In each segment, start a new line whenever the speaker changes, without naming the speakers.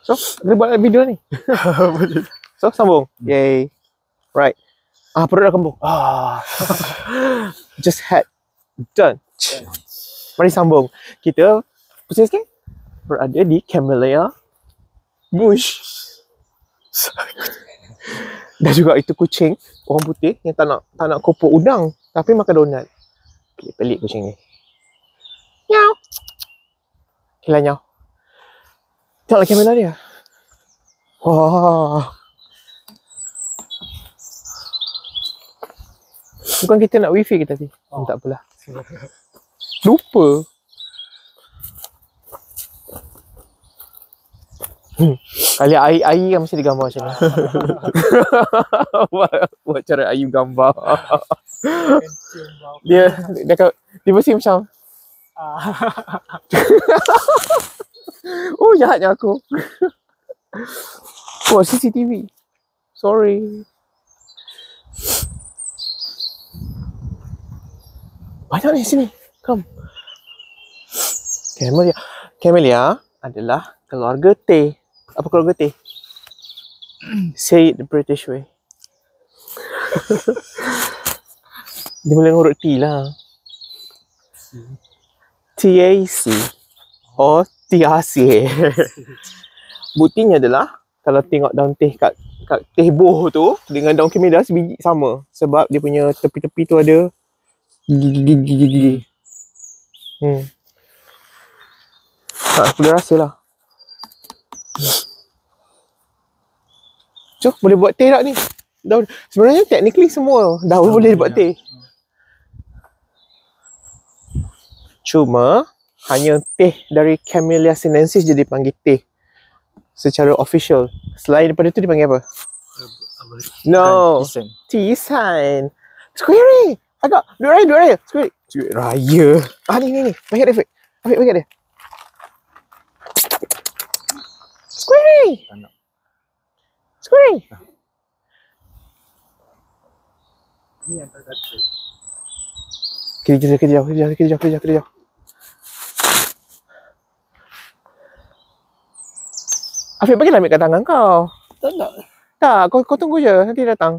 So, kita buat video ni. So, sambung. Yay. Right. Perut dah kembung. Just had done. Mari sambung. Kita pusing sikit. Berada di Camellia Bush. Dan juga itu kucing orang putih yang tak nak kopok udang tapi makan donat. Pelik kucing ni. Nyau. Gila nyau. Tengoklah kamera dia. Wah. Bukan kita nak wifi ke tadi? Tak apalah. Lupa. Kali air kan mesti digambar macam ni. buat cara air gambar. dia mesti macam oh, jahatnya aku. Oh, CCTV. Sorry. Banyak ni sini. Come. Camellia adalah keluarga teh. Apa keluarga teh? Say it the British way. Dia mula ngurut T lah. TAC. Oh, TAC. Buktinya adalah kalau tengok daun teh kat teh boh tu dengan daun camellia sebiji sama. Sebab dia punya tepi-tepi tu ada gigi. Aku dah rasa lah. So, boleh buat teh tak ni? Daun. Sebenarnya technically semua daun boleh buat teh. Cuma hanya teh dari Camellia sinensis je dipanggil teh secara official. Selain daripada tu dipanggil apa? No. Tisan. Squirrel. Agak. Duit raya. Squirrel. Duit raya. Ni. Bagi dia, Afiq. Bagi dia. Squirrel. Squirrel. Ni yang terkata. Kejap. Afiq, bagilah ambil kat tangan kau. Tak, kau tunggu je. Nanti datang.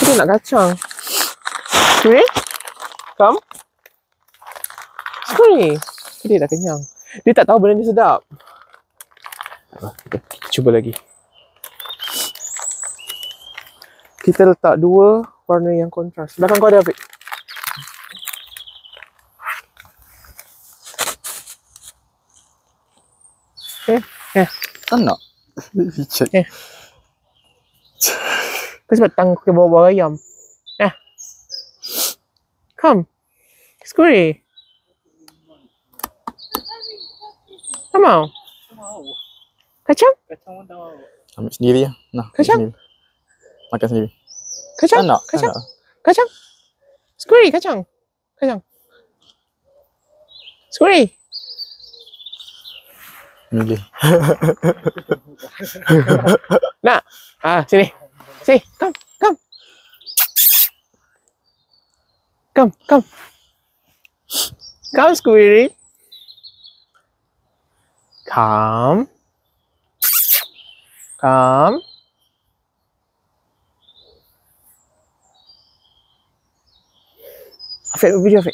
Kau nak kacang. Squirrel? Come. Squirrel. Dia dah kenyang. Dia tak tahu benda ni sedap. Kita cuba lagi. Kita letak dua warna yang kontras. Belakang kau ada, Afiq.
Tak nak.
Kau sebab tang ke bawah ayam. Come. Squirrel. Tak mau? Kacang?
Ambil sendiri lah. Nah,
kacang?
Makan sendiri.
Kacang?
Tak nak.
Kacang? Squirrel, kacang. Squirrel.
Milih.
Nak? Sini. Sini, come. Come, Squirrel. Come. Afiq, video Afiq.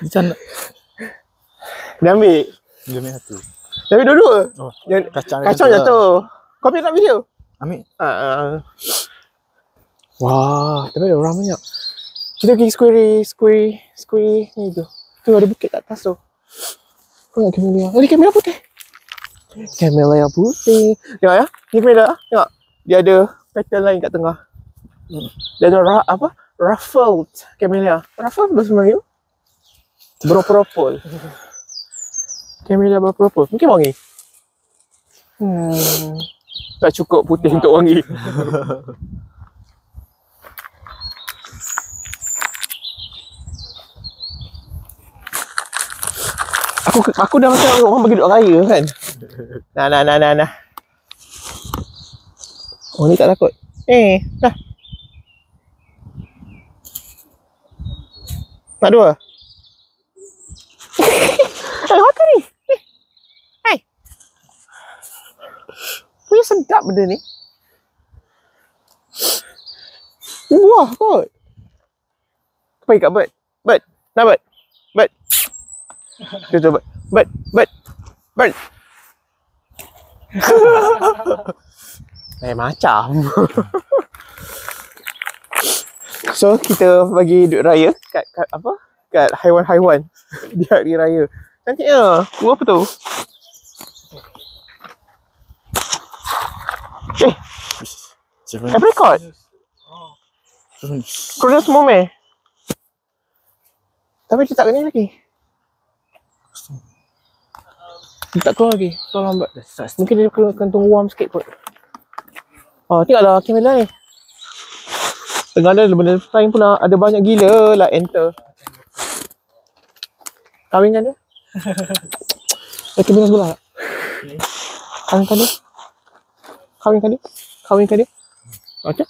Macam nak.
Dia ambil.
Dia ambil satu.
Dia ambil dua-dua.
Oh,
yang
kacang
jatuh. Kau ambil tak video?
Ambil.
Wah, tapi ada orang banyak. Kita pergi squirrel ni tu. Tu ada bukit kat atas tu. Kau nak Camellia. Ada Camellia putih. Camellia putih. Tengok ya. Ni Camellia. Tengok. Dia ada petal lain kat tengah. Dia ada ruffled Camellia. Ruffled bahasa Melayu? Berpropol. Camellia berpropol. Mungkin wangi. Tak cukup putih untuk wangi. Aku dah macam orang bagi duit raya kan. Nah. Oh ni tak takut. Dah. Nak dua? Makan ni. Hai. Punya sedap benda ni. Wah kot. Pergi kat Bird. Bird. Nak Bird? Bird. Cuba Bird. Bird. Macam. So kita bagi duit raya kat apa? Kat haiwan-haiwan di hari raya. Cantiknya. Apa tu? Apricot. Kronos Mome. Tapi dia tak kena lagi. Dia tak keluar lagi. Keluar lambat. Mungkin dia keluar kantung warm sikit kot. Oh, tengoklah kamera ni. Tengah ada benda lain pula. Ada banyak gila lah enter. Kahwinkan dia. Kamera sebelah. Kahwinkan dia. Okey.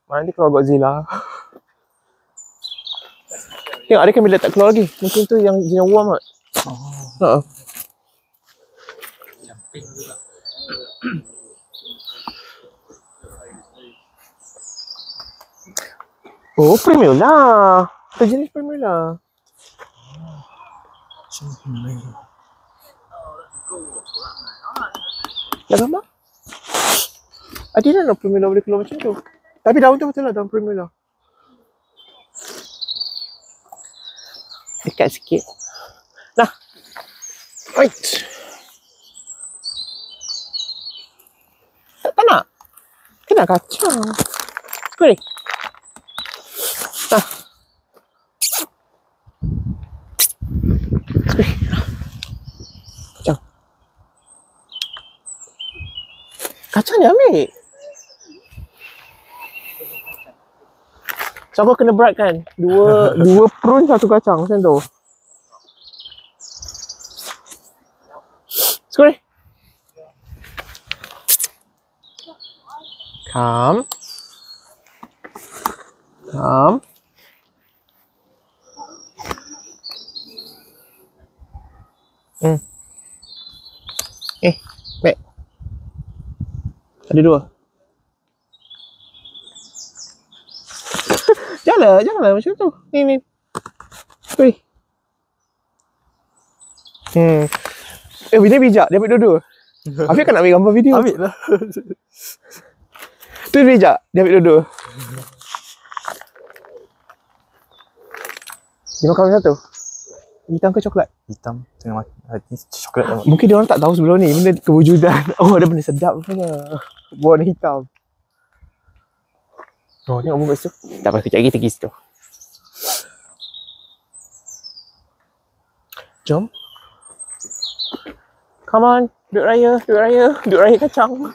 Mana dia keluar Godzilla. Tengok ada kamera tak keluar lagi. Mungkin tu yang jenis warm kot.
Jumping juga.
Oh, Primula. Itu jenis Primula. Dah gambar? Ada nak Primula boleh keluar macam tu. Tapi daun tu betul lah daun Primula. Dekat sikit. Nah. Right. Tak nak. Kena kacang. Square. Nah. Square. Kacang. Kacang dia ambil. So aku kena berat kan. Dua prune satu kacang macam tu. Square. Come. Baik. Ada dua. Janganlah macam tu. Ni. Weh. Dia bijak, dia ambil dua-dua. Afiq kan nak ambil gambar video.
Ambil lah.
Tu dia bijak, dia ambil dua-dua. Dia makan satu. Hitam ke coklat?
Hitam tengah makan. Coklat dah.
Mungkin dia orang tak tahu sebelum ni benda kewujudan. Oh, ada benda sedap rupanya. Warna hitam. Oh, tengok bungkus tu. Tak apa, kejap lagi pergi situ. Jom. Come on. Duit raya kacang.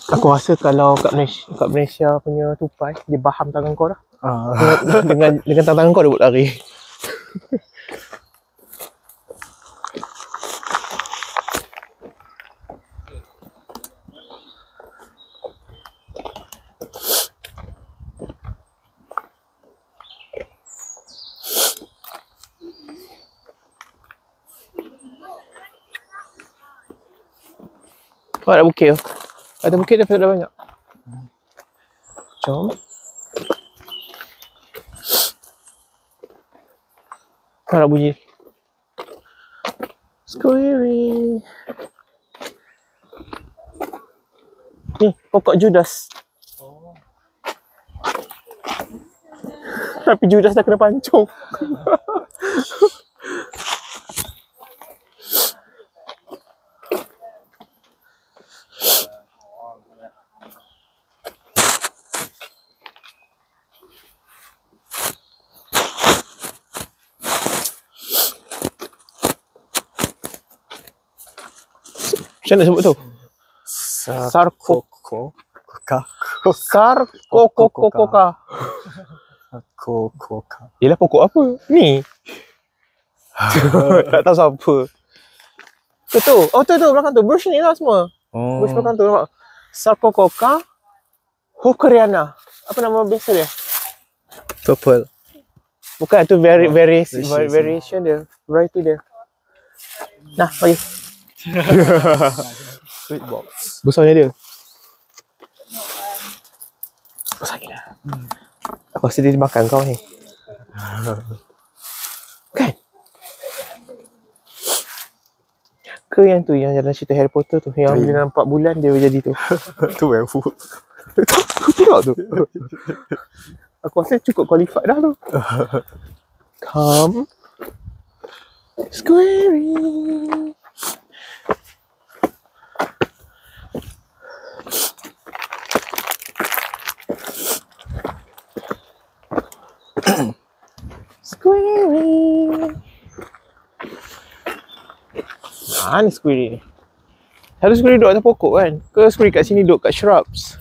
Aku rasa kalau kat Malaysia punya tupai, dia baham tangan kau dah. Dengan tangan kau dia buat lari. Kau ada bukit tu? Ada bukit dah banyak. Jom. Kau nak bunyi. Squirry. Ni, pokok Judas. Tapi Judas dah kena pancung. Macam mana sebut tu?
Sarkoko. Koka.
Sarkokokoka.
Koka.
Yelah pokok apa? Ni. Tak tahu siapa. Tu. Oh tu belakang tu. Bush ni lah semua. Bush belakang tu nampak. Sarkokoka Hokoriana. Apa nama biasa dia?
Purple.
Bukan tu variation dia. Variety dia. Nah, bagi.
Sweet box.
Besarnya dia. Besar gila. Aku rasa dia makan kau ni. Kan? Ke yang tu yang dalam cerita Harry Potter tu yang bila nampak bulan dia jadi tu.
Tu werewolf.
Aku tengok tu. Aku rasa cukup qualified dah tu. Come Squirrel. Squirrel. Ni Squirrel ni. Selalu Squirrel duduk atas pokok kan? Ke Squirrel kat sini duduk kat shrubs?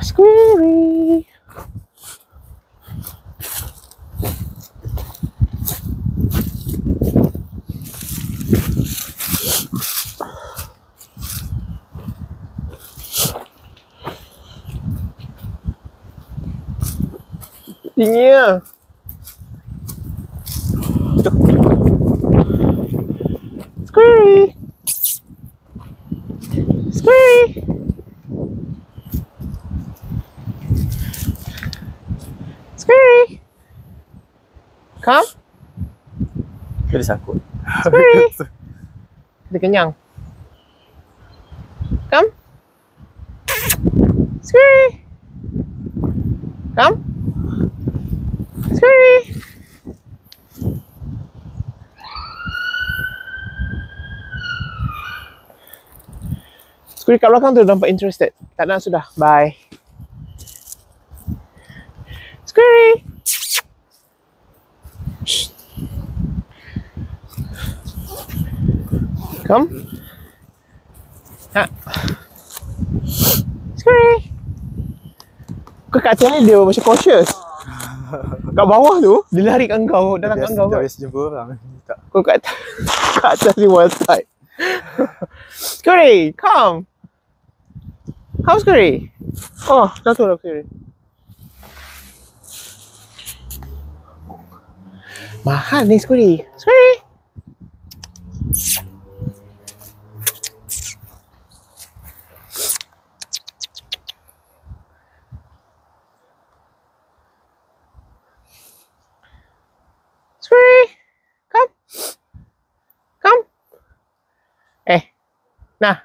Squirrel. Tinggi lah. Squirrel. Squirrel. Squirrel. Come.
Dia disangkut.
Squirrel. Dia kenyang. Come. Squirrel. Come. Squirrel. Squirrel kat belakang tu nampak interested. Tak nak sudah. Bye. Squirrel. Shh. Come. Ha. Squirrel. Kau kat atas ni dia macam cautious. Kat bawah tu, dia lari kat kau, dalam kat kau.
Dia biasa jumpa orang. Tak.
Kau kat atas, kat atas ni one side. Squirrel, come. Come Squirrel. Oh, jatuh lah Squirrel. Mahal ni Squirrel. Squirrel. Squirrel. Come. Come. Nah.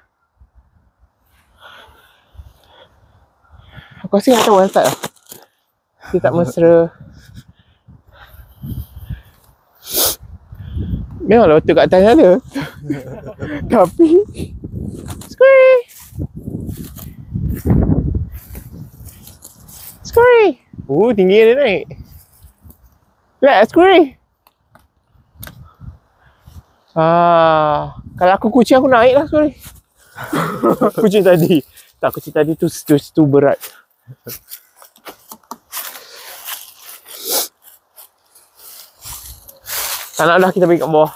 Aku rasa tak one side lah. Dia tak mesra. Memanglah betul kat atas ada. Tapi Squirrel. Squirrel. Tinggi dia naik. Lihat Squirrel. Kalau aku kucing aku naik lah Squirrel. Kucing tadi. Tak, kucing tadi tu berat. Tak nak dah, kita pergi kat bawah.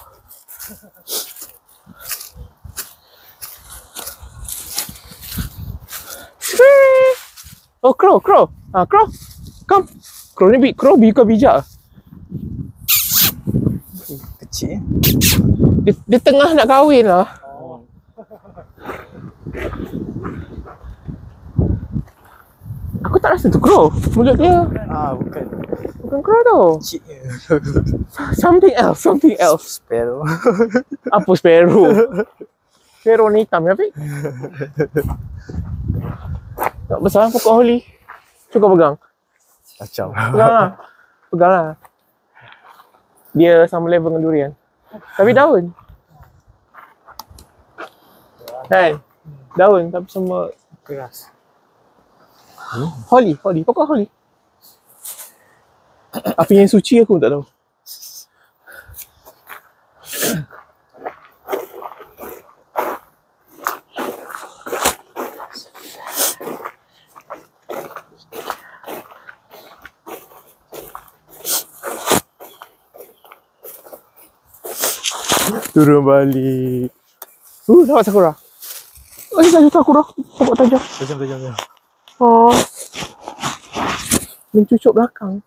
Squirrel. Oh, crow. Crow. Come. Crow ni bukan bijak.
Kecil.
Dia tengah nak kahwin lah. Aku tak rasa tu crow. Mulut dia.
Bukan.
Bukan crow tu.
Kecil.
Something else.
Sparrow.
Apa sparrow? Sparrow ni hitam ya, Fik? Tak besar pokok holy. Cuba pegang.
Kacau.
Pegang lah. Dia sama level dengan durian. Tapi daun. Kan? Daun tapi sama
Keras.
holly, pokok holly. Apa yang suci aku tak tahu. Turun balik. Nampak sakura. Oh, ini sakura. Pokok tajam.
Tajam.
Oh. Mencucuk belakang.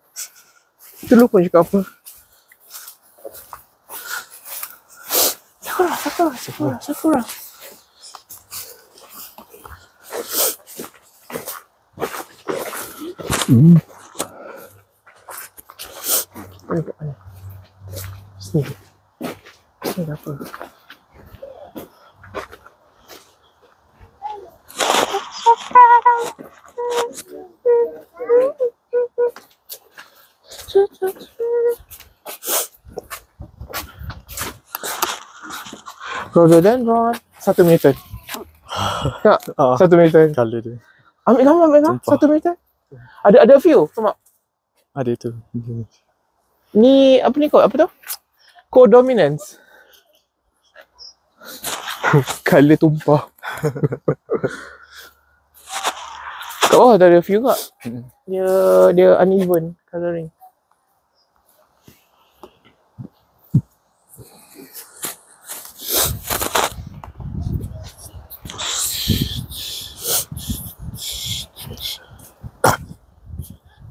Terlupa cakap apa. Sakura. Mana? Sini ada apa? Rhododendron 1 meter. Tak? 1 meter.
Color dia.
Ambil gambar 1 meter. Ada view, nampak?
Ada tu.
Ni apa ni kau? Apa tu? Codominance. Color tumpah. Kat bawah ada view tak? Dia uneven colouring.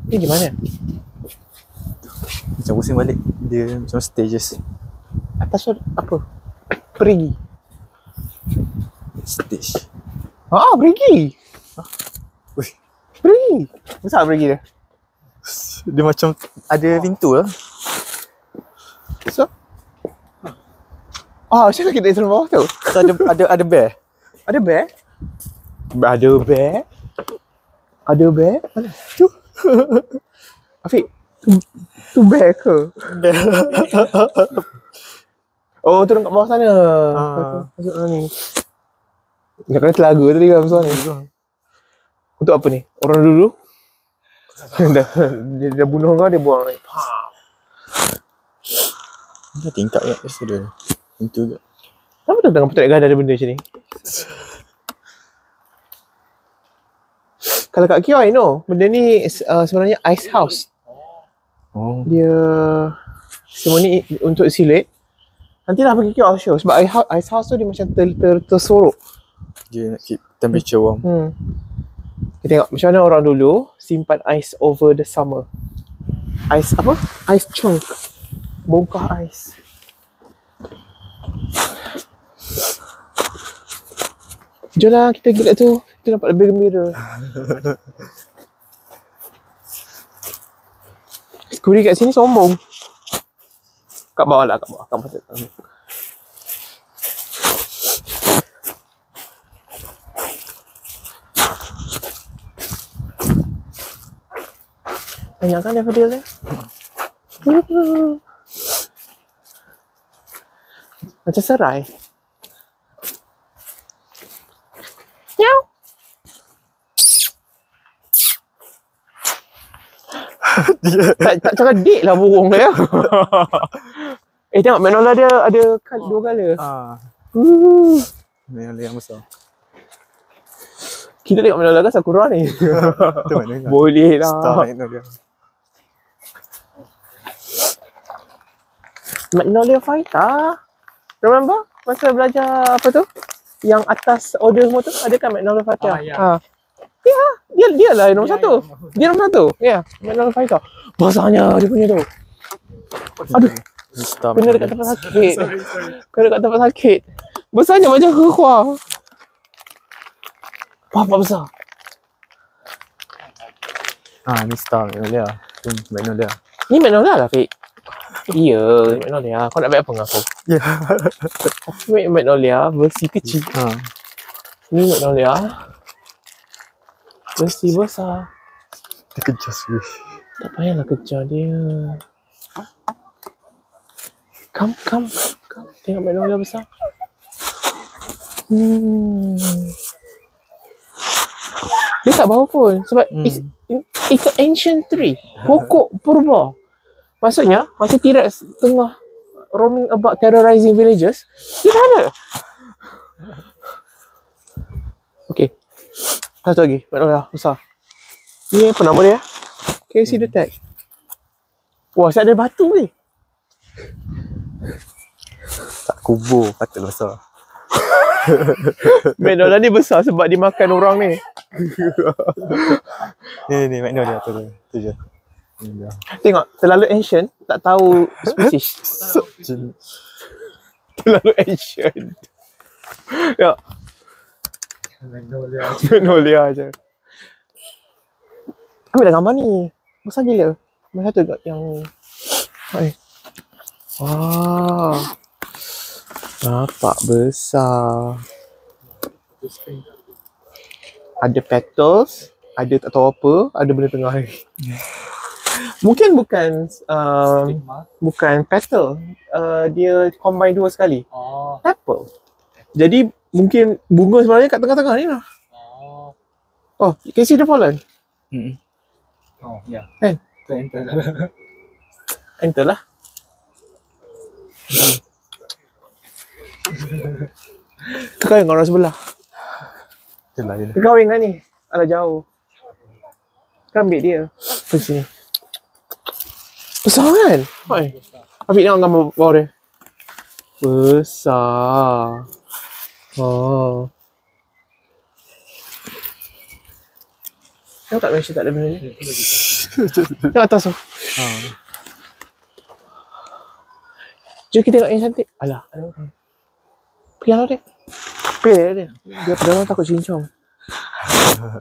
Ni gimana?
Macam pusing balik. Dia macam stages.
Atas tu apa? Perigi.
Stage.
Perigi.
Ui.
Perigi. Besar perigi dia.
Dia macam ada pintu lah.
So? Macam mana kita turun bawah tu?
Ada bear.
Ada bear? Ada bear? Ada bear? Mana? Tu. Afiq, tu bear ke? Oh, turun kat bawah sana. Masuk sana ni. Nak kena telaga tadi kan masuk ni. Untuk apa ni? Orang dulu? dia bunuh kau, dia buang ni.
Dia tingkap kat situ dia. Pintu kat.
Kenapa tu tengah petak gada ada benda macam ni? Kalau kat Kioi benda ni sebenarnya ice house.
Oh.
Dia semua ni untuk silet. Nantilah pergi Kioi show sebab ice house tu dia macam tersorok.
Dia nak keep temperature warm.
Kita tengok macam mana orang dulu simpan ice over the summer. Ice apa? Ice chunk. Bongkah ais. Jomlah kita pergi kat tu. Kita nampak lebih gembira. Skuri kat sini sombong. Kat bawah lah, kat bawah. Kat bawah. Banyak kan daripada dia? Macam serai. Miau. tak cakap dik lah burung dia. Tengok Magnolia dia ada dua colour.
Magnolia yang besar.
Kita tengok Magnolia kan Sakura ni.
Tu mana?
Boleh lah.
Star Magnolia.
Magnolia Vita. Remember? Masa belajar apa tu? Yang atas order semua tu ada kan Magnolia Vita? Ya. Dia lah nombor satu. Dia nombor satu. Ya, Magnolia Vita. Besarnya dia punya tu. Aduh. Kena dekat tempat sakit. Kena dekat tempat sakit. Besarnya macam kekuah. Apa besar?
Ni Star Magnolia. Tu Magnolia.
Ni Magnolia lah, Fik. Ya, Magnolia. Kau nak buat apa dengan aku?
Ya.
Aku make Magnolia versi kecil. Ni Magnolia versi besar.
Dia kejar sih.
Tak payahlah kejar dia. Come. Tengok Magnolia besar. Hmm. Dia tak bau pun sebab it's an ancient tree. Pokok purba. Maksudnya masa T-Rex tengah roaming about terrorizing villages, dia tak ada. Okay. Satu lagi. Magnolia besar. Ni apa nama dia? Can you see the tag? Wah, saya ada batu ni.
Tak kubur, patut besar.
Magnolia ni besar sebab dimakan orang ni.
Ni Magnolia tu je. Ni dia.
Tengok, terlalu ancient, tak tahu species. Terlalu ancient. Ya. Magnolia je. Ambil dah gambar ni. Besar gila. Mana satu kat yang wah. Nampak besar. Ada petals, ada tak tahu apa, ada benda tengah ni. Mungkin bukan petal. Dia combine dua sekali. Apple. Jadi mungkin bunga sebenarnya kat tengah-tengah ni lah. Oh, you can see the pollen.
Oh, ya.
Kan?
Enter.
Enter lah. Kau kahwin dengan orang sebelah.
Itulah dia.
Kau kahwin dengan ni. Alah jauh. Kau ambil dia. Di sini. Besar kan? Hai. Ambil tengok gambar bawah dia. Besar. Oh. Tengok tak Malaysia tak ada benda ni? Tengok atas tu. Jom kita tengok yang cantik. Alah, ada orang. Pergi lah dia. Pergi lah dia. Dia pada orang takut cincong.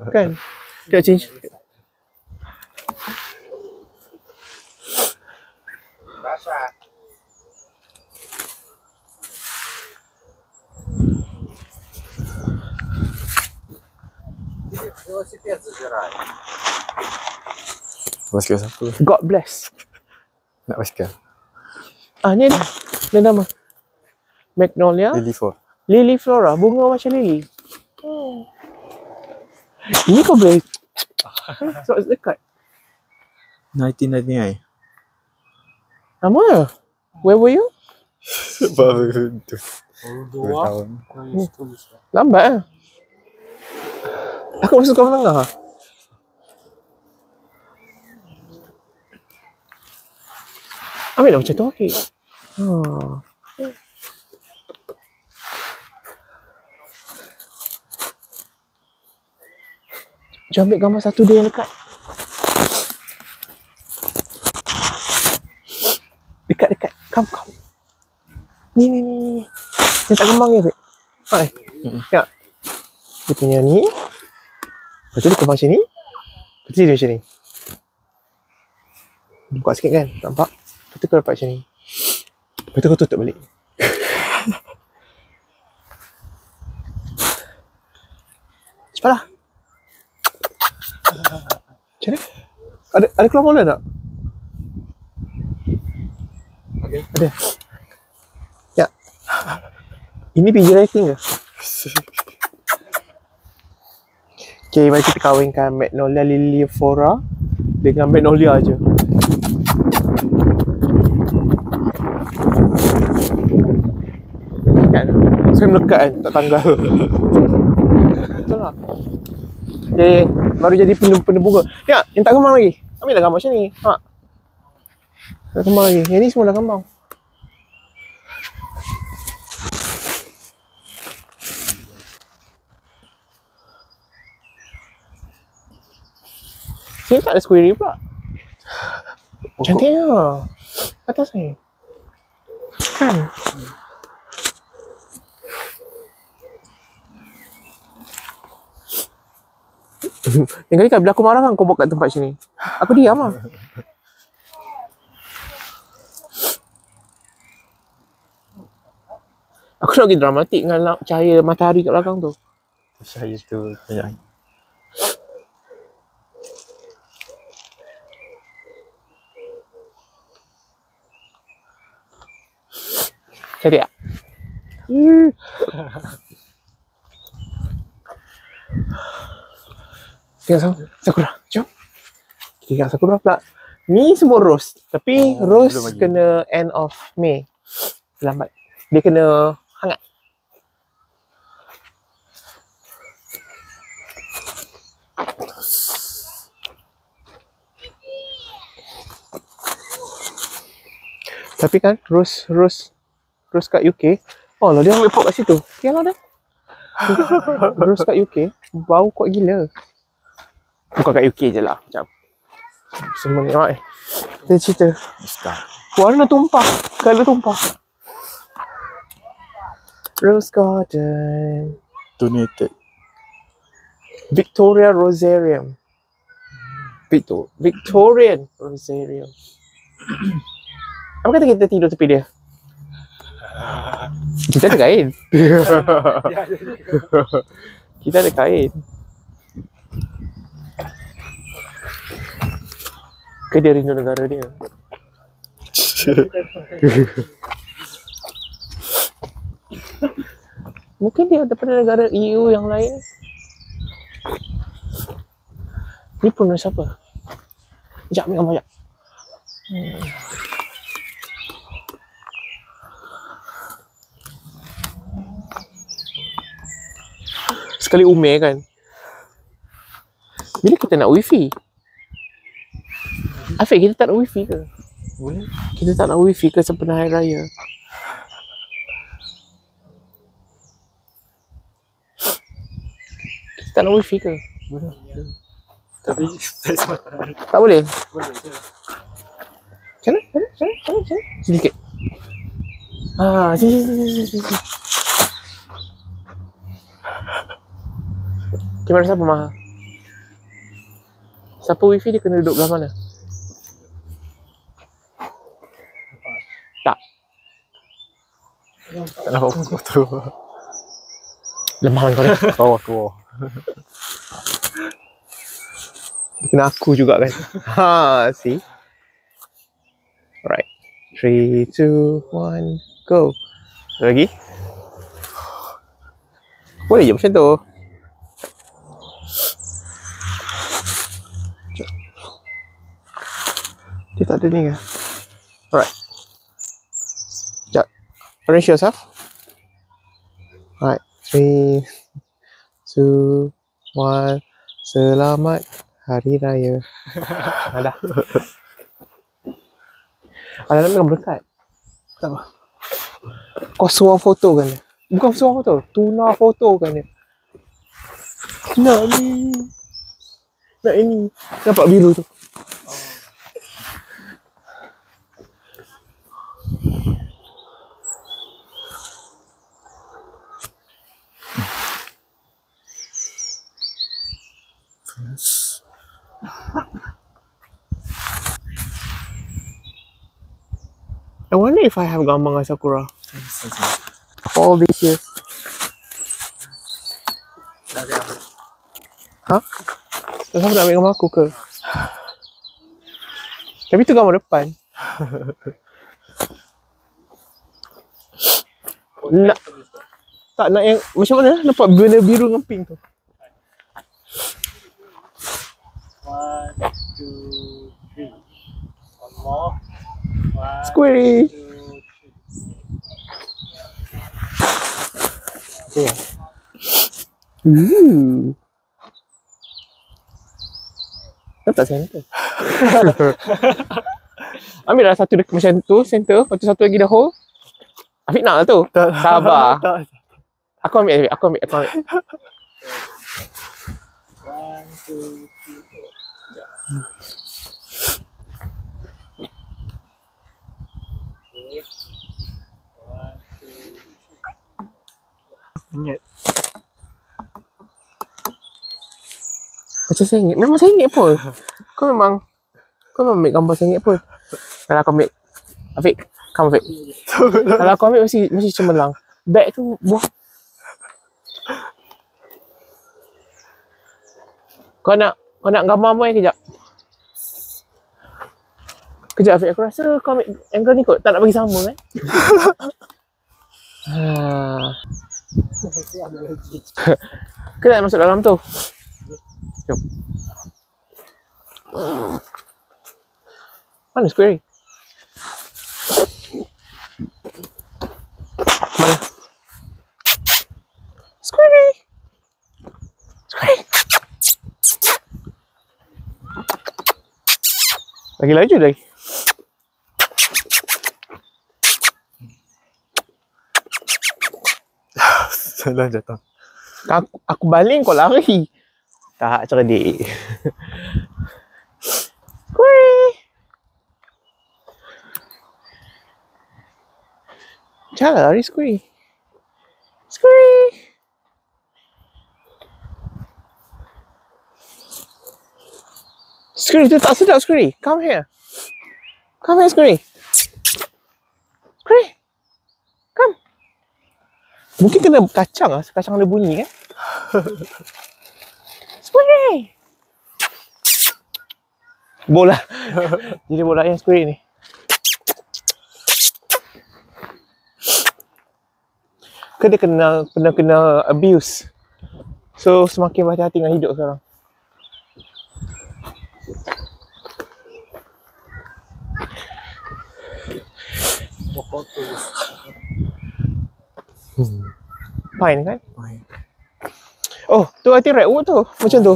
Kan? Dia cincong.
Велосипед забирай.
Basikal siapa?
God bless.
Nak basikal.
Ni dah. Dia nama. Magnolia.
Lily for.
Lily flora. Bunga macam lily. Ini kau boleh. Sebab dekat.
1999.
Nama? Where were you?
Baru tu. 2
Dua.
tahun.
Lambat lah. Aku masuk kawan tengah. Ambil lah macam tu okey. Jom ambil gambar satu dia yang dekat. Dekat. Come. Ni. Dia tak kembang dia, Fik. Hai. Ya. Dia punya ni. Lepas tu dia kembang macam ni. Lepas tu dia macam ni. Buka sikit kan? Nampak? Lepas tu kau dapat macam ni. Lepas tu kau tutup balik. Cepatlah. Macam mana? Ada keluar bola tak? Ada. Ya. Ini PG rating ke? Okay, mari kita kahwinkan Magnolia liliifera dengan Magnolia aje. Kan? Saya melekat kan, tak tanggal. Betul lah. Okay, baru jadi penuh bunga. Tengok, yang tak kembang lagi. Ambil lah gambar macam ni. Tak kembang lagi. Yang ni semua dah kembang. Sini tak ada squirrel pula. Cantik lah. Atas ni. Kan? Yang kali kan bila aku marah kan kau bawa kat tempat sini. Aku diam lah. Aku nak pergi dramatik dengan cahaya matahari kat belakang tu.
Cahaya tu banyak.
Cantik tak? Tengok Sakura. Jom. Tengok Sakura pula. Ni semua rose. Tapi rose
belum lagi.
kena end of May. Lambat. Dia kena hangat. Tapi kan rose kat UK. Oh lah dia ambil pot kat situ. Okay lah dah. Rose kat UK bau kuat gila. Bukan kat UK je lah. Sekejap. Semua ni right. Kita cerita.
Start.
Warna tumpah. Colour tumpah. Rose Garden.
Donated.
Victoria Rosarium. Victorian Rosarium. Apa kata kita tidur tepi dia? Kita ada kain. Kita ada kain. Ke dia rindu negara dia? Mungkin dia daripada negara EU yang lain. Ni pun siapa? Sekejap, ambil gambar sekejap. Sekali Umeh kan. Bila kita nak wifi? Afiq, kita tak nak wifi ke?
Boleh.
Kita tak nak wifi ke sempena Hari Raya? Kita tak nak wifi ke?
Boleh.
Tapi saya sempat
Tak boleh?
boleh je.
Macam mana? Sedikit. Sini. Kamera siapa mahal? Siapa wifi dia kena duduk belah mana? Tak.
Tak nampak pun tu.
Lemah kau ni.
Bawah keluar.
Dia kena aku juga kan. See? Alright. 3, 2, 1, go. Lagi? Boleh je macam tu. Dia tak ada ni ke? Alright. Sekejap. Arrange yourself. Alright. 3, 2, 1. Selamat Hari Raya. Dah. Ada nak ambil dekat. Tak apa. Kau suar foto kan dia? Bukan suar foto. Tuna foto kan dia? Nak ni. Nak ini. Nampak biru tu. I wonder if I have gambar dengan Sakura all these years. Ha? Tak siapa nak ambil gambar aku ke? Tapi tu gambar depan. Nak tak nak yang macam mana? Nampak benda biru dengan pink tu.
1, 2, 3. One more. 1,
Squirry.
2, 3.
Yeah. Ooh. Tak center. Ambil lah satu macam tu, center. Lepas tu satu lagi dah hole. Afiq nak lah tu. Sabar. Aku ambil.
1, 2, 3. Ingat.
Macam sengit. Memang sengit pun. Kau memang ambil gambar sengit pun. Kalau aku ambil Afiq, kamu Afiq. Kalau aku ambil mesti cemerlang. Bag tu buah. Kau nak gambar apa kejap? Kejap Afiq, aku rasa kau ambil angle ni kot. Tak nak bagi sama kan? Kita nak masuk dalam tu. Jom. Mana square? Mana? Square. Square. Lagi laju lagi.
Salah jatuh.
Aku baling kau lari. Tak cerdik. Square. Jangan lari square. Square. Square tu tak sedap square. Come here. Come here square. Square. Come. Mungkin kena kacang lah. Kacang ada bunyi kan? Square. Bola. Jadi bola yang square ni. Dia kena abuse. So semakin berhati-hati dengan hidup sekarang.
Pokok tu.
Fine kan?
Fine.
Oh, tu I think redwood tu. Macam tu.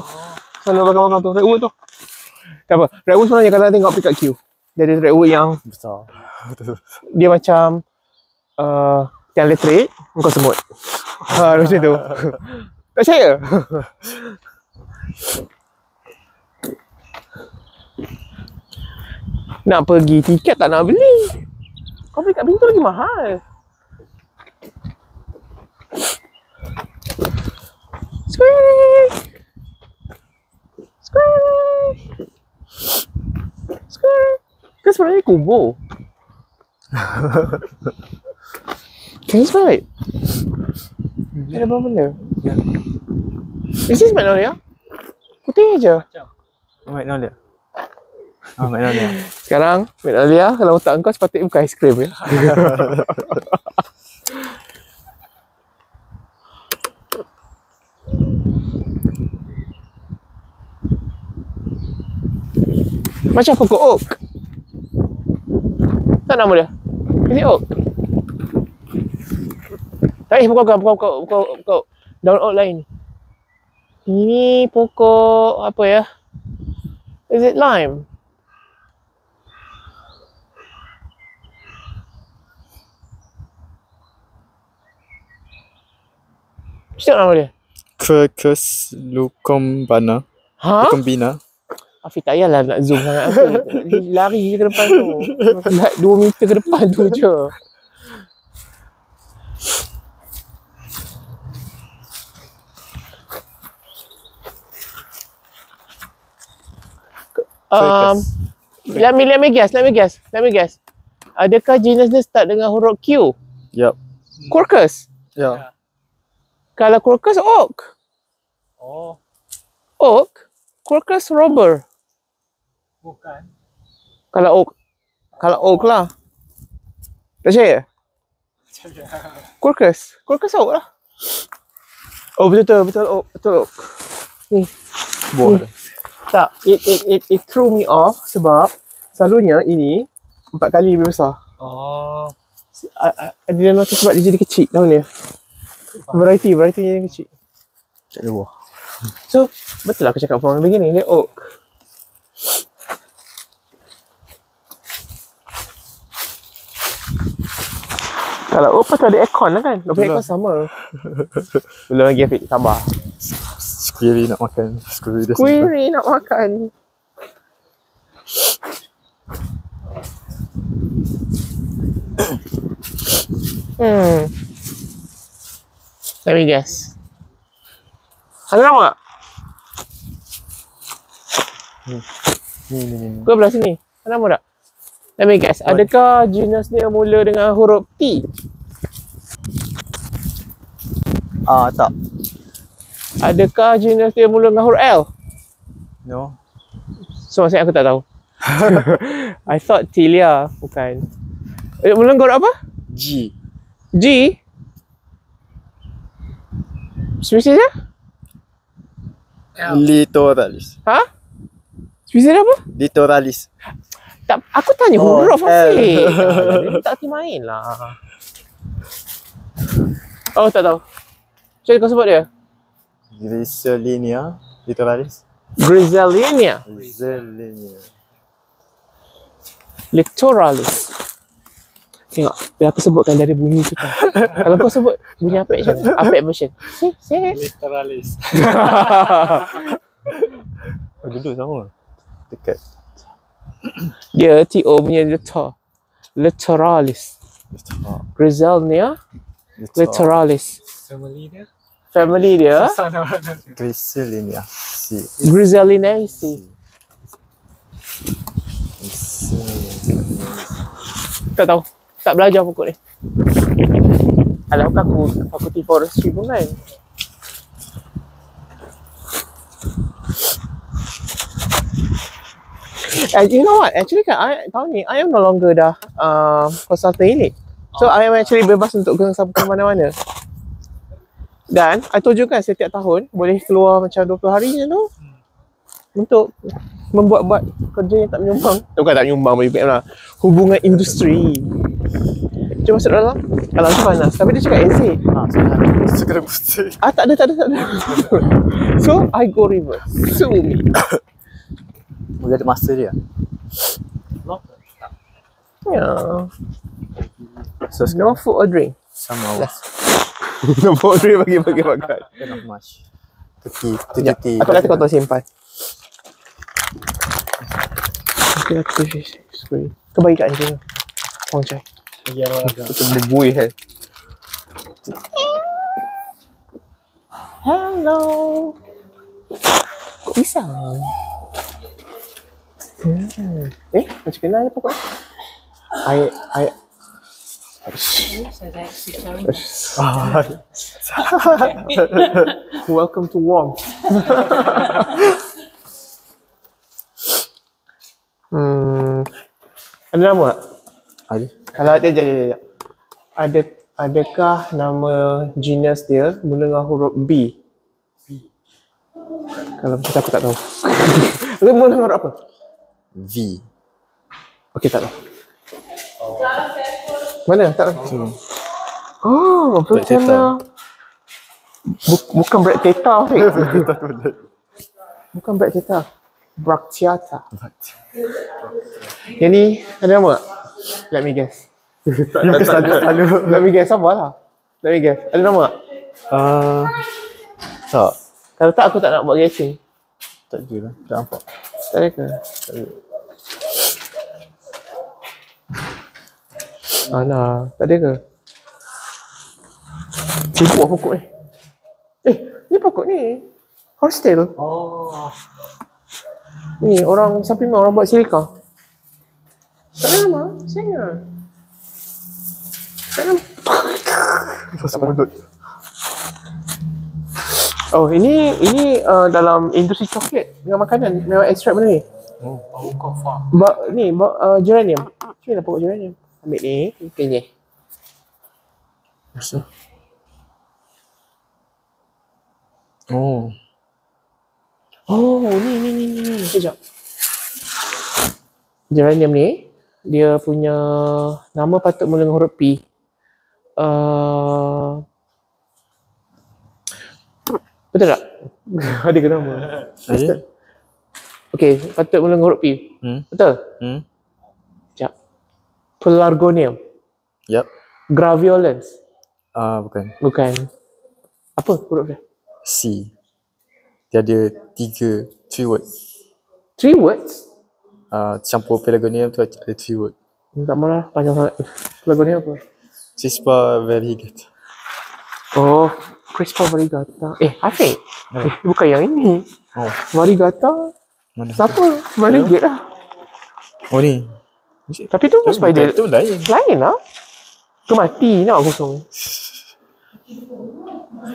Sana belakang tu. Redwood tu. Tak apa. Redwood sebenarnya kalau tengok pick up queue. Dia ada redwood yang
Besar.
dia macam tiang elektrik, kau semut. Macam tu. Tak percaya? Nak pergi tiket tak nak beli. Kau beli kat pintu lagi mahal. Squeak! Squeak! Squeak! Kan sebenarnya kubur. Can you smell it? Ada apa benda?
Yeah.
Is this magnolia? Putih je.
Magnolia. Ah, magnolia.
Sekarang magnolia kalau otak kau sepatutnya bukan aiskrim ya. Macam pokok oak. Tak nama dia? Is it oak? Tak, pokok daun oak lain. Ini pokok apa ya? Is it lime? Cakap nama dia?
Quercus lucumbana.
Ha?
Lucumbina.
Afiq tak payahlah nak zoom sangat apa. Lari je ke depan tu. 2 meter ke depan tu je. Let me guess. Adakah jenis dia start dengan huruf Q?
Yup.
Quercus.
Ya.
Kalau Quercus oak.
Oh,
Oak, Quercus robur.
bukan.
Kalau oak lah. Tak percaya? Quercus oak lah. Oh betul oak. Ni.
Buah dia.
Tak, it threw me off sebab selalunya ini 4 kali lebih besar.
Oh,
I didn't notice sebab dia jadi kecil tahun ni. Variety-nya jadi kecil.
Tak ada buah.
So, betul lah aku cakap from the beginning, dia oak. Kalau oak pasal ada aircon lah kan? Lepas aircon sama. Belum lagi Afiq, sabar.
Squirrely nak makan. Squirrely dia
Query nak makan. Let me guess. Ada nama tak?
Ni.
Kau belah sini. Ada nama tak? Let me guess. Adakah genus dia mula dengan huruf T?
Ah, tak.
Adakah genus dia mula dengan huruf L?
No.
So maksudnya aku tak tahu. I thought Tilia. Bukan. Mula dengan huruf apa?
G.
G? Spesies dia?
L.
Litoralis.
Ha? Spesies apa?
Litoralis.
Tak, aku tanya
Oh,
huruf Afiq.
L.
Dia tak hati main lah. Oh, tak tahu. Macam mana kau sebut dia?
Griselinia. Litoralis.
Griselinia.
Griselinia.
Littoralis. Tengok, biar aku sebutkan dari bunyi tu kan. Kalau kau sebut bunyi Apek macam mana? Apek version. Say.
Literalis.
Oh, duduk sama. Dekat.
Dia T-O punya Littoralis. Griselinia. Littoralis.
Family dia.
Family dia
Sana mana?
Griselinia. Si.
Griselinaceae. Tak tahu. Tak belajar pokok ni. Alah aku fakulti forestry pun kan. You know what? Actually kan, tahun ni I am no longer dah consultant elite. So I am actually bebas untuk sampai ke mana-mana. Dan I told you kan setiap tahun boleh keluar macam 20 hari je tu untuk membuat-buat kerja yang tak menyumbang. Bukan tak menyumbang, lah. Hubungan industri. Cuma masuk dalam. Kalau tu panas. Tapi dia cakap exit.
Segera putih.
Tak ada. So I go reverse. Sue me.
Boleh ada masa dia.
Yeah.
So
No food or drink.
sama awas.
No food or drink bagi makan.
Not much. Teki.
Aku kata kau tahu simpan. Okay, aku screen. Kau bagi kat ni. Kau cai.
Ya agak.
Betul berbui kan. Hello. Kok bisa? Macam kenal apa kok? I Welcome to warmth. Ada nama tak?
Ada.
Kalau ada jadi adakah nama genus dia mula dengan huruf B? Kalau macam aku tak tahu. Dia mula dengan huruf apa?
V.
Okey, tak tahu. Mana? Tak tahu. Oh, betul. Bukan Brad Theta, Fik. Bukan Brad Theta. Bracteata. Yang ni ada nama tak? Let me guess. Let me guess, sabarlah. Let me guess. Ada nama tak?
Tak.
Kalau tak, aku tak nak buat guessing.
Tak juga lah. Tak nampak.
Tak ada ke? Alah, tak ada ke? Sibuk lah pokok ni. Ni pokok ni. Hostel.
Oh.
Ni orang supplement, orang buat silika. Tak ada nama, saya. Tak ada nama.
Pasal mulut.
Oh, ini dalam industri coklat dengan makanan, memang ekstrak benda ni.
Bau kofa.
Geranium. Macam mana pokok geranium? Ambil ni, ni.
Masa. Oh.
Oh, ni. Sekejap. Geranium ni, dia punya nama patut mula dengan huruf P. Betul tak? Ada ke nama?
Ada?
Okey, patut mula dengan huruf P. Betul? Sekejap. Pelargonium.
Yup.
Graveolens.
Bukan.
Bukan. Apa huruf dia?
C. Dia ada 3 word.
3 words?
Campur pelargonium tu ada 3 word.
Tak malah, panjang sangat. Pelargonium apa?
Cispa variegata.
Oh, Crispa variegata. Afiq. Bukan yang ini.
Oh.
Variegata.
Mana?
Siapa? Variegat lah.
Oh ni.
Tapi tu spider.
Tu lain.
Lain lah. Kau mati nak kosong.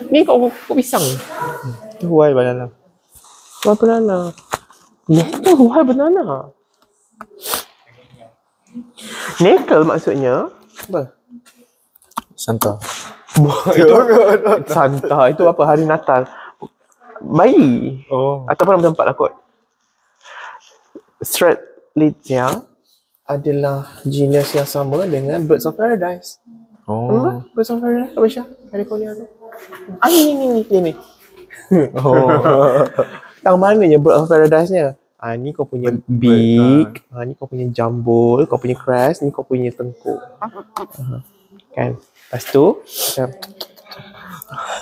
Ni kau pisang.
Tu why banana.
Why banana? Tu why banana? Nickel maksudnya apa?
Santa.
Santa. Itu apa? Hari Natal. Bayi.
Oh.
Ataupun nama tempat lah kot. Strelitzia adalah genus yang sama dengan Birds of Paradise.
Oh.
Birds of Paradise, apa Syah? California tu. Ni.
Oh.
Tahu mananya Birds of Paradise-nya? Ni kau punya beak, ni kau punya jambul, kau punya crest, ni kau punya tengkuk. Kan? Lepas tu, macam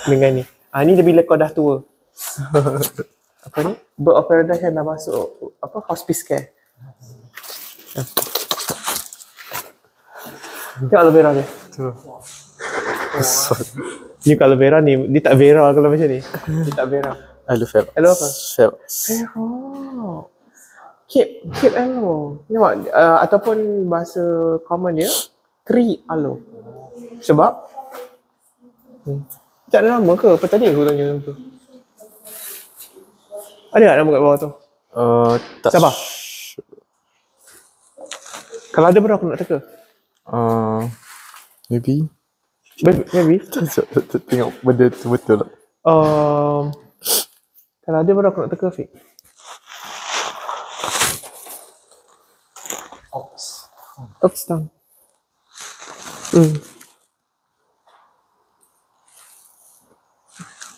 dengan ni. Ni dia bila kau dah tua. Apa ni? Bird of Paradise yang dah masuk hospice care. Tengok aloe vera dia. Ni kalau vera ni, dia tak vera kalau macam ni. Dia tak vera.
Aloe vera.
Aloe apa?
Vera.
Vera. Cape aloe. Nampak? Ataupun bahasa common dia, tree aloe. Sebab? Tak ada nama ke? Apa tadi aku tanya tu? Ada tak nama kat bawah tu?
Tak.
Sabar. Kalau ada baru aku nak teka.
Maybe.
Maybe.
Tengok benda tu betul tak?
Kalau ada baru aku nak teka, Fik. Ox down.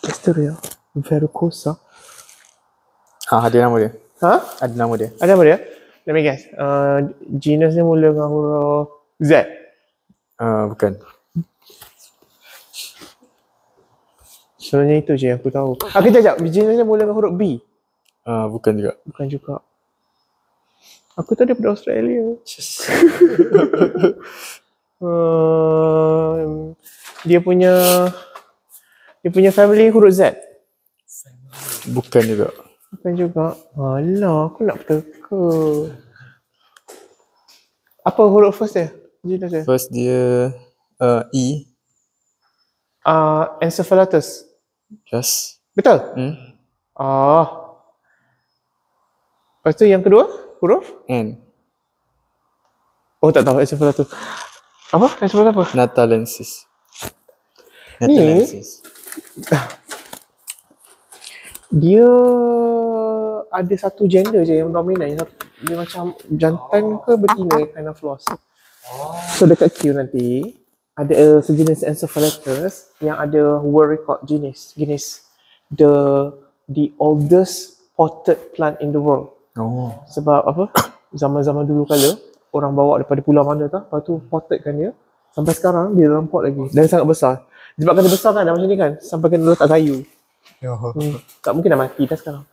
Listeria verrucosa.
Ada nama dia. Ada nama dia.
Ada apa dia? Let me guess. Genus dia mula dengan huruf Z.
Bukan.
Sebenarnya itu je yang aku tahu. Kejap. Genus dia mula dengan huruf B.
Bukan juga.
Bukan juga. Aku tahu daripada Australia. Dia punya family huruf Z.
Bukan juga.
Bukan juga. Alah, aku nak teka. Apa huruf first dia? Genus dia?
First dia E.
Encephalitis.
Yes.
Betul? Lepas tu yang kedua, huruf?
N.
Oh, tak tahu encephalitis. Apa? Encephalitis apa?
Natalensis.
Ni? Dia ada satu gender je yang dominan. Dia macam jantan ke betina kind of loss. So dekat Q nanti ada sejenis encephalitis yang ada world record Guinness. The oldest potted plant in the world.
Oh.
Sebab apa? Zaman-zaman dulu kala orang bawa daripada pulau mana tau, lepas tu pottedkan dia. Sampai sekarang dia dalam pot lagi. Dan sangat besar. Sebab kata besar kan dah macam ni kan, sampai kena letak kayu. Tak mungkin dah mati dah sekarang.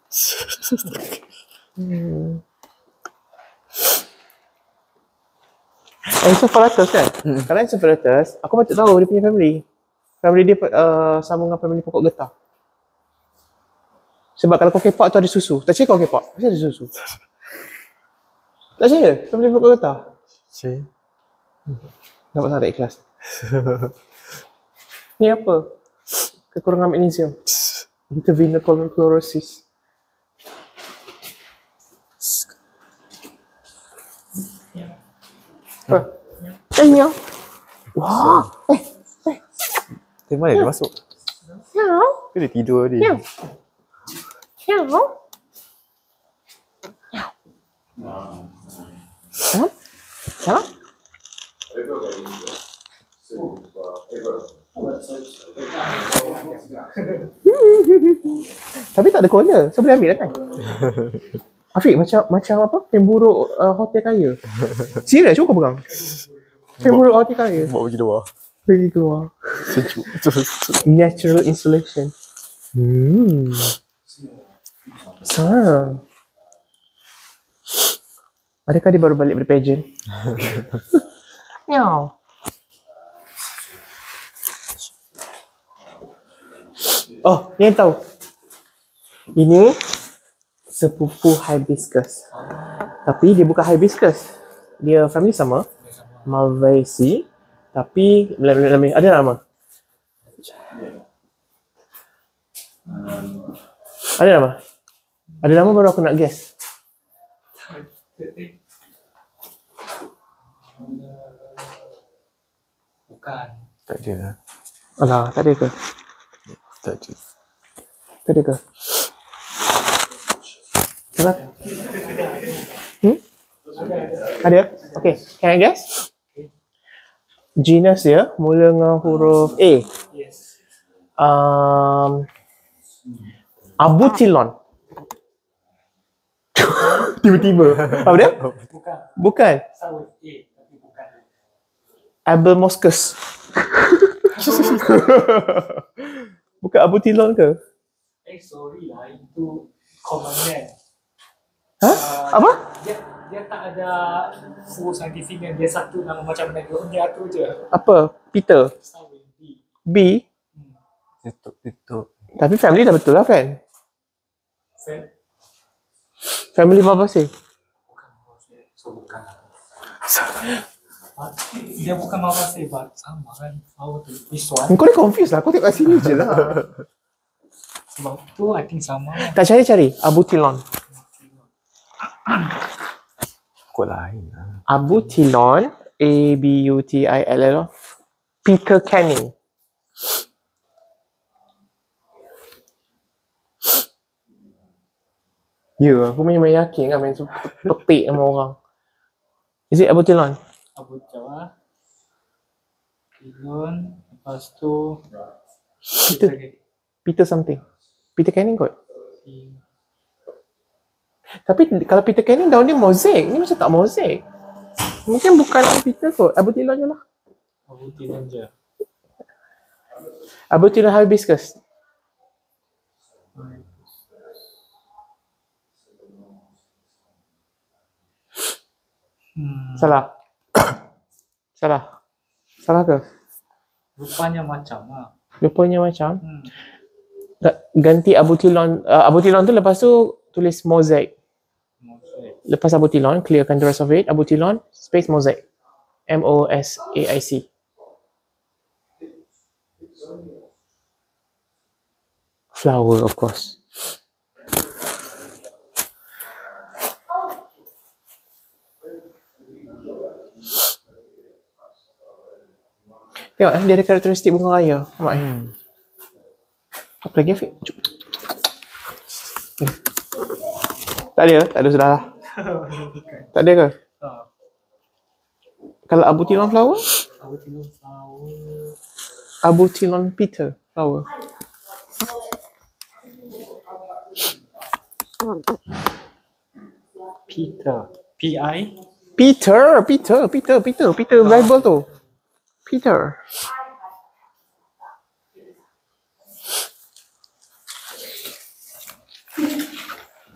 Encephalitis kan? Kalau encephalitis, aku patut tahu dia punya family. Family dia sama dengan family pokok getah. Sebab kalau kau kepak tu ada susu. Tak percaya kau kepak? Mesti ada susu. Tak percaya? Family pokok getah?
Cik.
Nampak sangat tak ikhlas. Ni apa? Kekurangan magnesium. Intervenous chlorosis. Apa? Miau. Wah.
Dari mana dia masuk?
Miau.
Dia tidur dia.
Miau. Miau. Salah? Tapi tak ada corner. So boleh ambil lah kan? Afiq, macam apa? Pemburuk hotel kaya. Serius, cuba kau pegang. Pemburuk hotel kaya.
Bawa pergi luar.
Pergi keluar.
Sejuk.
Natural insulation. Sarang. Adakah dia baru balik dari pageant? Miau. Oh, ni yang tahu. Ini sepupu hibiscus. Tapi dia bukan hibiscus. Dia family sama. Malvaceae. Tapi ada nama. Ada nama? Ada nama baru aku nak guess.
Bukan.
Tak ada.
Alah, tak ada ke?
Tak ada.
Tak ada ke? Kenapa? Ada? Okay. Can I guess? Genus dia mula dengan huruf A.
Yes.
Abutilon. Tiba-tiba. Apa dia?
Bukan.
Bukan.
Sawit A tapi bukan.
Abelmoscus. Bukan abutilon ke?
Sorry lah. Itu common name.
Hah? Apa?
Dia tak ada full scientific name. Dia satu nama macam negara. Dia tu je.
Apa? Peter.
Sawit B.
B.
Itu.
Tapi family dah betul lah kan?
Fan.
Family Mabasih.
So bukan. Dia bukan mawar sebat. Sama kan. Flower tu. This one.
Kau ni confused lah. Kau tengok kat sini je lah.
Sebab tu I think sama lah.
Tak cari. Abutilon.
Kod lain lah.
Abutilon. A-B-U-T-I-L-L. Peter Canning. Ya, aku main yakin kan main petik sama orang. Is it Abutilon?
Abu Jawa. Kilon. Lepas tu.
Peter something. Peter Canning kot. Tapi kalau Peter Canning daun dia mozaik. Ni macam tak mozaik. Mungkin bukan Peter kot. Abutilon je lah.
Abu Kilon je.
Abutilon hibiscus. Salah. Salah. Salah ke?
Rupanya macam lah.
Rupanya macam. Ganti Abutilon. Abutilon tu lepas tu tulis mosaic. Lepas Abutilon, clearkan the rest of it. Abutilon, space mosaic. M-O-S-A-I-C. Flower, of course. Tengok, dia ada karakteristik bunga raya. Nampak ni? Apa lagi, Afiq? Tak ada? Tak ada sudah lah. Tak ada ke? Kalau Abutilon flower?
Abu Kilon flower.
Abutilon Peter flower.
Peter. P-I.
Peter Bible tu. Peter.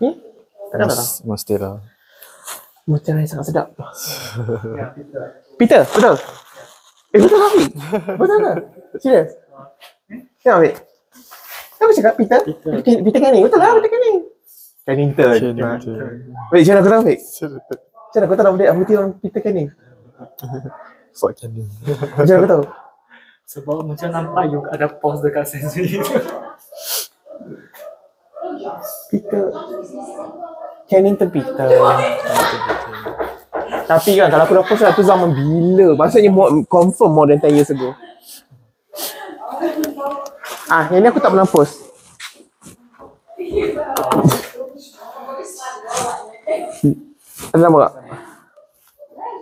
Ni? Tak ada tak?
Monstera.
Macam yang sangat sedap.
Ya, Peter.
Peter, betul? Betul lah, Afiq? Betul ke? Serius? Tengok, Afiq. Apa cakap Peter? Peter Canning, betul lah Peter Canning. Cannington. Wait, macam mana aku tahu, Afiq? Macam mana aku tahu nama dia Peter Canning?
Fort Canning.
Macam mana aku tahu?
Sebab macam nampak you ada pause dekat sensor.
Peter Cannington Peter. Tapi kan kalau aku dah post tu zaman bila? Maksudnya confirm more than 10 years ago. Yang ni aku tak pernah post. Ada nama tak?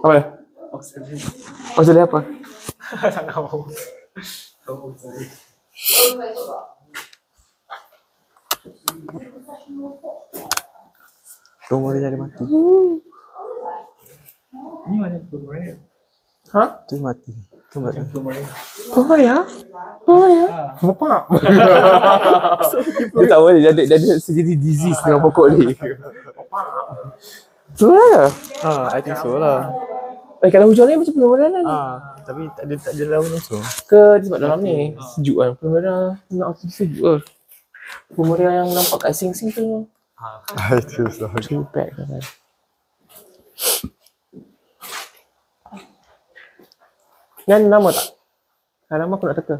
Apa dia? Australia apa?
Tak tahu.
Rumah dia jadi mati.
Ni mana Plumeria?
Ha?
Tu mati. Tu mati.
Plumeria.
Oh ya? Oh ya? Bapak. Dia tahu dia ada sejadi disease dengan pokok ni. Tu lah.
I think so lah.
Kalau hujan ni macam Plumeria lah ni.
Tapi tak ada lawan so.
Ke sebab dalam ni sejuk kan. Plumeria nak sejuk ke. Plumeria yang nampak kat sing-sing tu.
Itu sorry.
Too bad kan. Yang nama tak? Nama aku nak teka.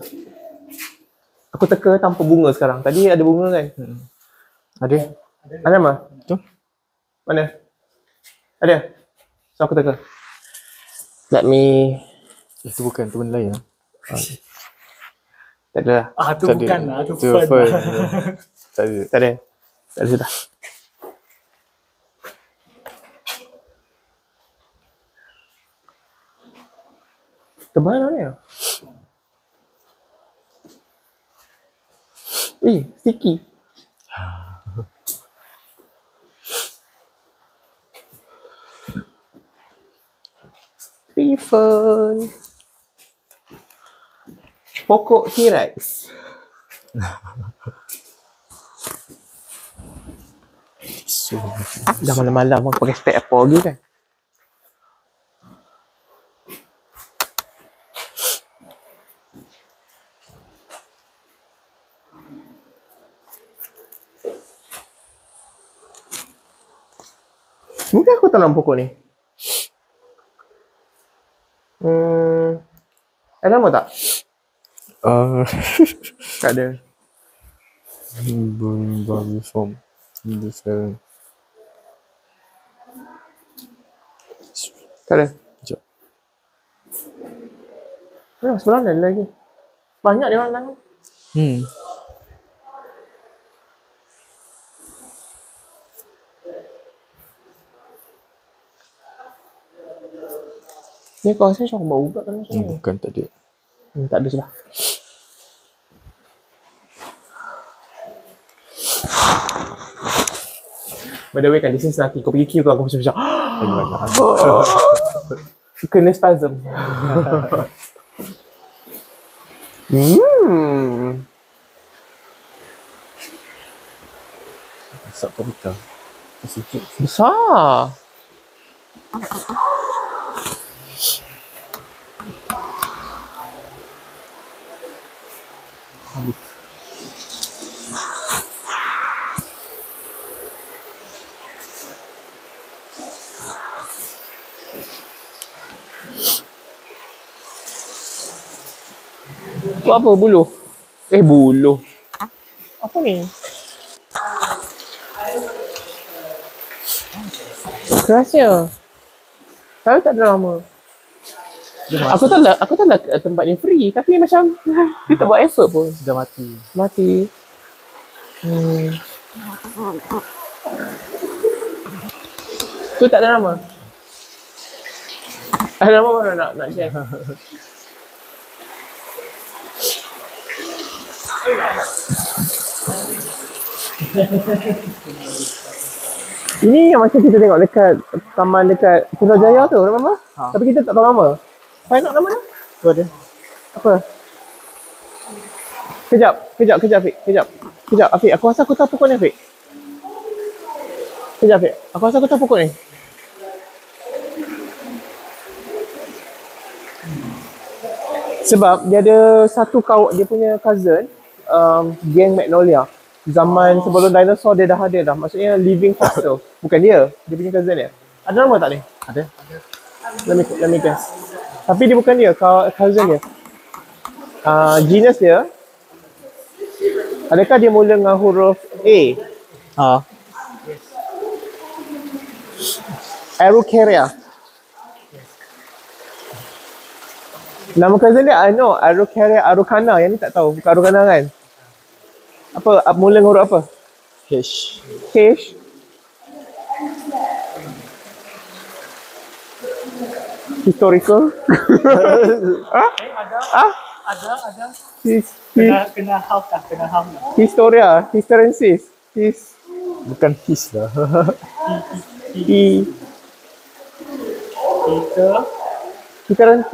Aku teka tanpa bunga sekarang. Tadi ada bunga kan?
Ada?
Ada nama?
Tu.
Mana? Ada? So aku teka. Let me...
Itu bukan, tu benda lain lah.
Tak ada lah.
Tu
Tak
bukan
ada.
lah. Tu
Tu
fun.
fun. Tak ada.
Tak ada. Tak ada sudah. Tebal lah ni. Sticky. Stephen. Pokok T-Rex. Dah malam-malam aku pakai spek apa lagi kan? Mungkin aku tanam pokok ni. Ada nama tak? Tak ada.
Bagi form. Ini sekarang.
Tak ada.
Sekejap.
Sebelah ada lagi. Banyak dia orang tanam. Ni kau rasa macam bau juga kan macam ni?
Bukan, tak ada.
Tak ada sebelah. By the way kan, this is nanti kau pergi queue tu aku macam kena spasm.
Masak paprika. Sikit.
Besar. Tu apa? Buluh? Buluh. Apa ni? Kerasnya. Tahu tak ada lama. Aku tak nak tempat ni free tapi macam dia tak buat effort pun.
Sudah mati.
Mati. Tu tak ada nama. Ada nama mana nak share? Ini yang macam kita tengok dekat taman dekat Putrajaya tu, nama? Tapi kita tak tahu nama. Find out nama dia?
Tu ada.
Apa? Kejap, Fik. Kejap, Afiq. Aku rasa aku tahu pokok ni, Afiq. Kejap, Afiq. Aku rasa aku tahu pokok ni. Sebab dia ada satu dia punya cousin, geng Magnolia. Zaman sebelum dinosaur dia dah ada dah. Maksudnya living fossil. Bukan dia punya cousin dia. Ada nama tak ni?
Ada.
Let me guess. Tapi dia bukan dia, cousin dia. Genus dia. Adakah dia mula dengan huruf A? Araucaria. Nama cousin dia Araucaria araucana. Yang ni tak tahu. Bukan araucana kan? Apa mula dengan huruf apa?
H.
H. Historical.
Ada. Kena half lah.
Historia, historiensis.
Bukan his lah.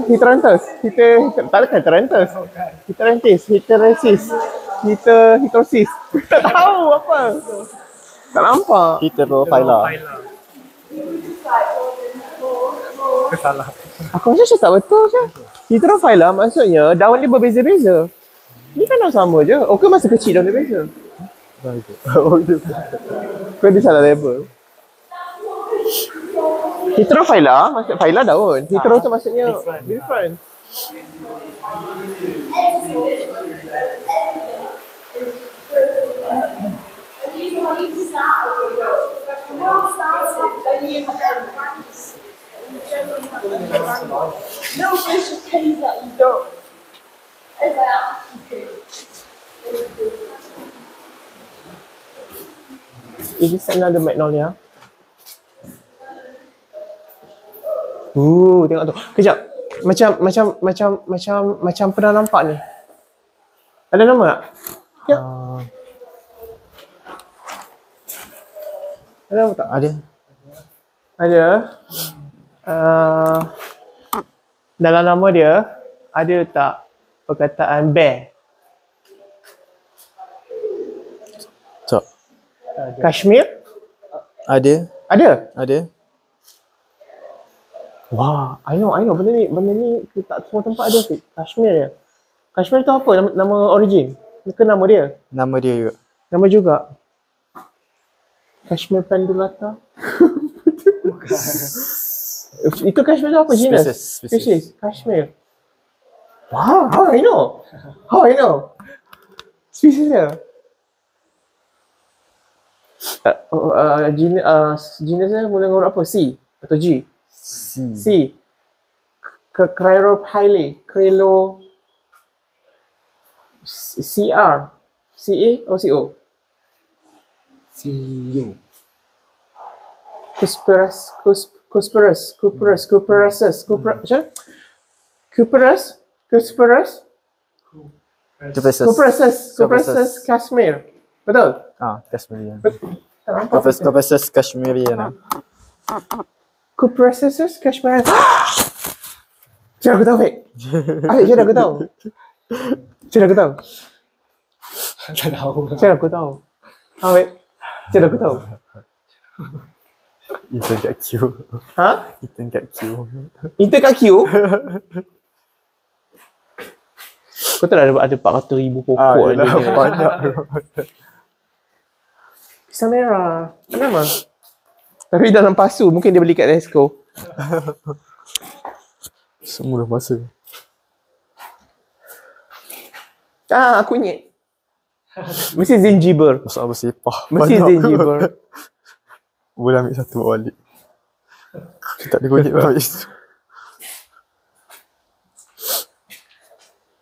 Hiterantus. Tak ada kan Hiterantus. Hiterensis. Hitosis. Tak tahu apa. Tak nampak.
Heterophyla.
Salah.
Aku rasa tak betul je. Heterophyla maksudnya daun dia berbeza-beza. Ni kan daun sama je. Oh ke masa kecil daun dia beza? Kau dia salah label. Heterophyla, maksud phyla daun. Hetero tu maksudnya different.
No, there's just things that you don't.
It is another magnolia. Tengok tu. Kejap. Macam pernah nampak ni. Ada nama tak? Ya. Ada nama tak?
Ada.
Ada. Dalam nama dia ada tak perkataan bear?
Tak.
Kashmir?
Ada.
Ada.
Ada.
Wah, I know. Benda ni tak semua tempat ada. Kashmir ya. Kashmir tu apa? Nama origin? Ke nama dia?
Nama dia juga.
Nama juga. Kashmir pendulata. Itu Kashmir tu apa? Genus?
Species.
Kashmir. Wow, how I know? Species dia. Genus dia mula dengan huruf apa? C atau G? C. Cryrophylle. CR. CA atau CO?
CEO.
Cupressus Kashmir. Betul?
Kashmirian.
Tak nampak.
Cupressus Kashmirian.
Cupressus Kashmir. Macam aku tahu, Fik? Macam aku tahu.
Tak tahu.
Macam aku tahu. Fik? Macam aku tahu.
Intern kat Q.
Ha?
Intern kat Q.
Intern kat Q? Kau tahu ada 400,000 pokok
Yelah,
ada.
banyak.
Pisang merah. Kenapa? Tapi dalam pasu, mungkin dia beli kat Tesco.
Semua dah masa.
Kunyit. Mesti zingiber.
Masak bersepah.
Mesti zingiber.
Boleh ambil satu bawa balik. Tak ada kunyit pun ambil situ.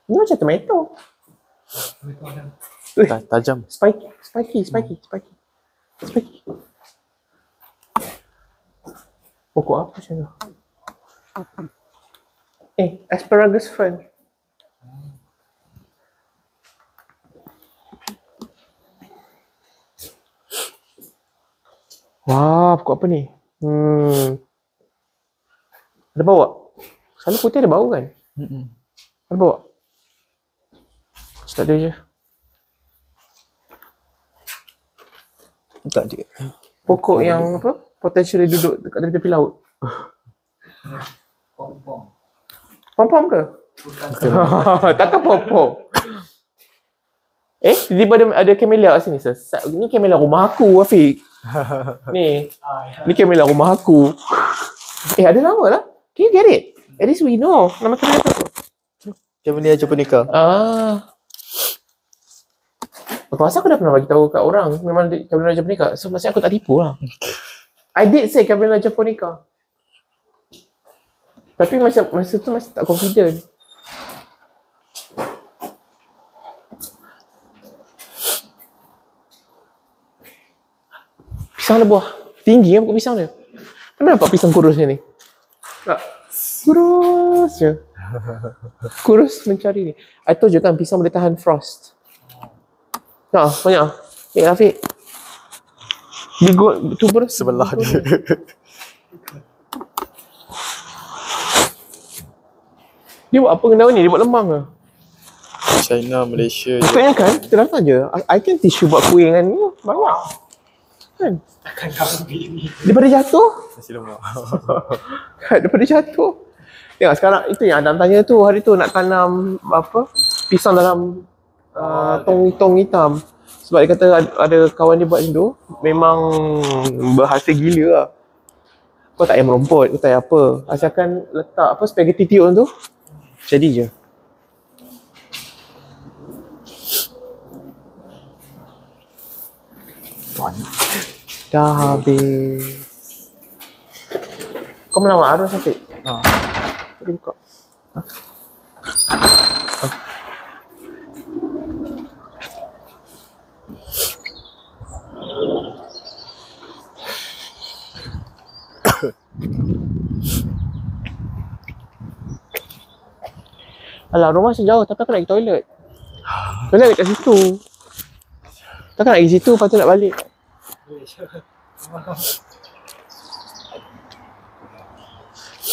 Ni macam tomato.
Tajam.
Spiky. Pokok apa macam tu? Asparagus fern. Wah, pokok apa ni? Ada bau tak? Selalu putih ada bau kan? Ada bau tak? Tak ada je.
Tak ada.
Pokok yang apa? Potentially duduk dekat tepi laut. Pom-pom ke? Takkan pom-pom. Tiba-tiba ada camellia kat sini. Ni camellia rumah aku, Afiq. Ni camellia rumah aku. Ada nama lah. Can you get it? At least we know. Nama camellia apa?
Camellia japonica.
Aku rasa aku dah pernah bagi tahu kat orang memang camellia japonica. So maksudnya aku tak tipu lah. I did say camellia japonica. Tapi masa tu masih tak confident. Pisang ada buah. Tinggi kan pokok pisang dia. Mana nampak pisang kurus ni? Tak. Kurus je. Kurus mencari ni. I told you kan pisang boleh tahan frost. Banyak. Afiq. Tu
Sebelah dia.
Dia buat apa dengan ni? Dia buat lemang ke?
China, Malaysia je.
Ikutnya kan? Kita datang je. I can teach you buat kuih dengan ni. Banyak. Kan?
Takkan kau ni.
Daripada jatuh.
Nasi lemak.
Daripada jatuh. Tengok sekarang itu yang Adam tanya tu hari tu nak tanam apa? Pisang dalam tong hitam. Sebab dia kata ada kawan dia buat macam tu. Memang berhasil gila lah. Kau tak payah merompot, kau tak payah apa. Asalkan letak apa spaghetti tiuk tu. Jadi je. Dah habis. Kau melawat arus Afiq? Boleh buka. Alah, rumah sejauh tapi aku nak pergi toilet. Toilet dekat situ. Takkan nak pergi situ, lepas tu nak balik.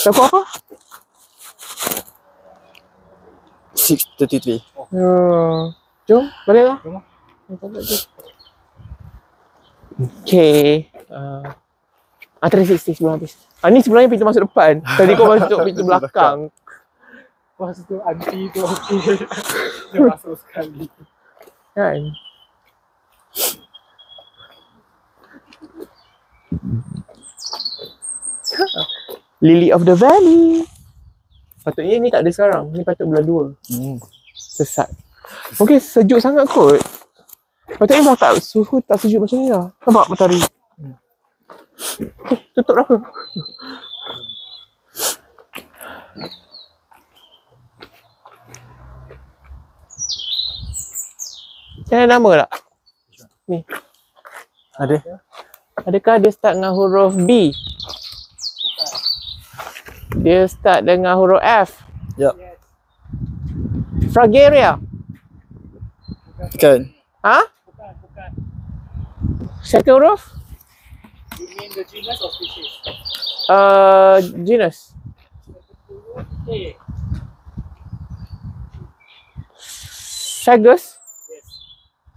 Takut apa?
6:33.
Jom, baliklah.
Jom.
Okay. 360 sebelum habis. Ni sebenarnya pintu masuk depan. Tadi kau masuk pintu belakang.
Lepas tu anti tu okey. Dia masuk sekali.
Kan? Lily of the Valley. Patutnya ni tak ada sekarang. Ni patut bulan 2. Sesat. Mungkin sejuk sangat kot. Patutnya dah tak suhu tak sejuk macam ni lah. Nampak matahari? Tutup apa? Ada nama tak? Ni.
Ada?
Adakah dia start dengan huruf B? Dia start dengan huruf F?
Yup.
Fragaria?
Bukan.
Ha?
Bukan.
Second huruf?
You mean the genus or species?
Genus.
A.
Fagus?
Yes.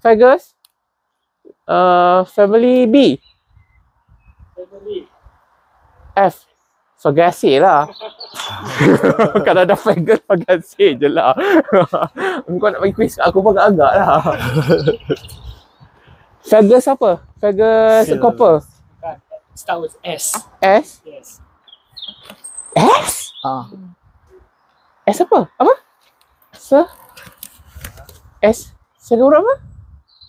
Fagus? Family B?
Family.
F? Fagaceae lah. Kalau ada Fagus, Fagaceae je lah. Kau nak bagi quiz aku pun agak-agak lah. Fagus apa? Fagus copper?
Bukan. Start with S.
S?
Yes.
S? S apa? Apa? S? Second huruf apa?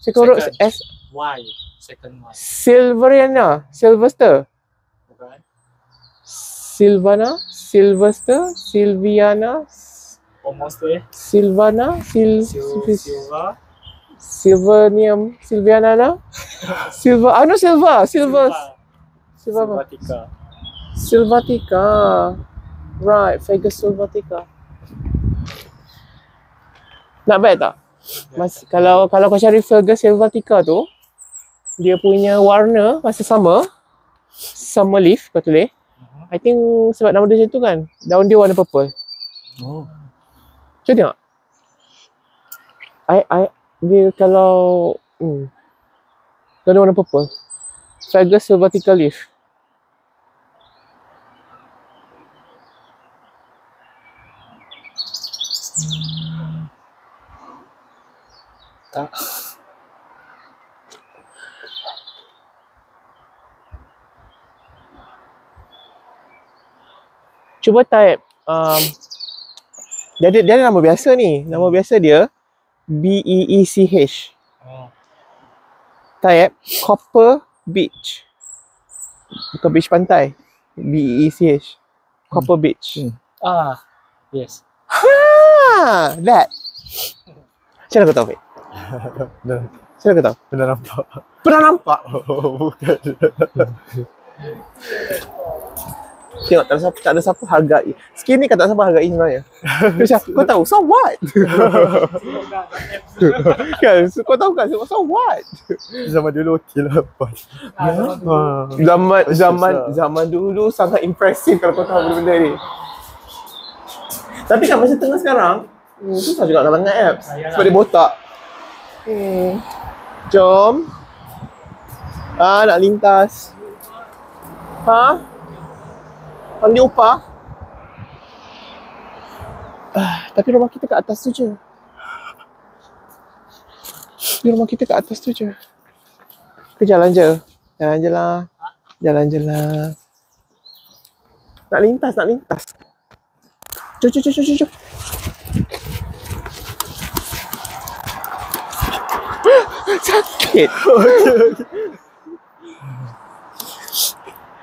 Second huruf
Second.
S?
Y. Second one.
Silveriana? Sylvester?
Bukan.
Silvana? Sylvester? Sylviana?
Almost there.
Silvana?
Silva.
Silvernium? Silviana? Silva? No, Silva! Silva apa?
Silvatica.
Silvatica. Right, Fagus Silvatica. Not bad tak? Kalau kau cari Fagus Silvatica tu, dia punya warna masih sama. Sama leaf kau tulis. I think sebab nama dia macam tu kan. Daun dia warna purple.
Oh.
Cuba tengok. Dia kalau daun dia warna purple. Fagus Silvatica leaf.
Tak.
Cuba type dia ada nama biasa ni. Nama biasa dia BEECH.
Oh.
Type Copper Beach. Bukan beach pantai. BEECH. Copper Beach.
Ah. Yes.
That. Macam mana kau tahu, Fik?
Dah,
Macam mana kau tahu?
dah nampak.
Pernah nampak?
Oh, bukan.
Tengok tak ada siapa hargai. Skin ni kan tak siapa hargai sebenarnya. Macam kau tahu, so what? Kan, kau tahu kan, so what?
Zaman dulu okey lah.
Zaman dulu sangat impresif kalau kau tahu benda-benda ni. Tapi kan masa tengah sekarang, susah juga nak bangun apps. Sebab dia botak. Jom. Nak lintas. Panggil upah. Tapi rumah kita kat atas tu je. Rumah kita kat atas tu je. Kita jalan je. Jalan je lah. Jalan je lah. Nak lintas. Jom. Sakit.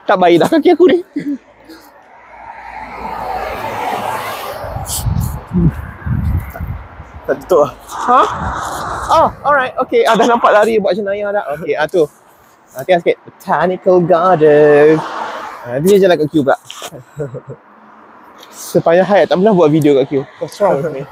Tak baik dah kaki aku ni.
Tak tutup lah.
Oh, alright. Okay, dah nampak lari buat jenayah dah. Okay, tu. Tengok sikit. Botanical Garden. Dia jalan kat queue pula. Sepanjang hayat tak pernah buat video kat Q. What's wrong with me?